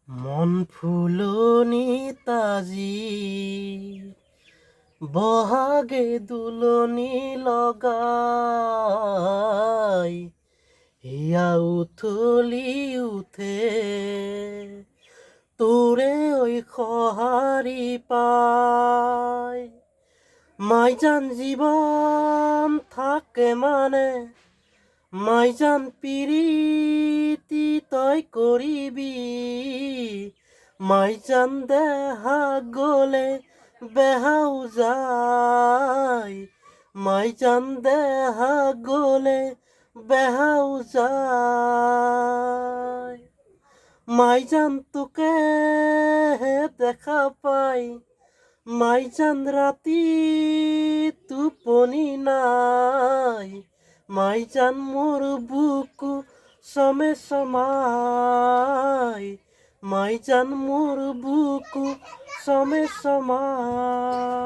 মন ফুলনি তাজি বহাগে দুলনি লগাই হিয়া উথলি উঠে তোরে ওই সঁহাৰি পাই মাইজান জীবন থাকে মানে মাইজান পিরিতি তই করিবি মাইজান দেহা গলে বেহাও যায় মাইজান দেহা গলে বেহাও যায় মাইজান তোকে দেখা পাই মাইজান রাতি টোপনি নাই মাইজান মোর বুকু সমে সমাই মাইজান মোর বুকু সমে সমাই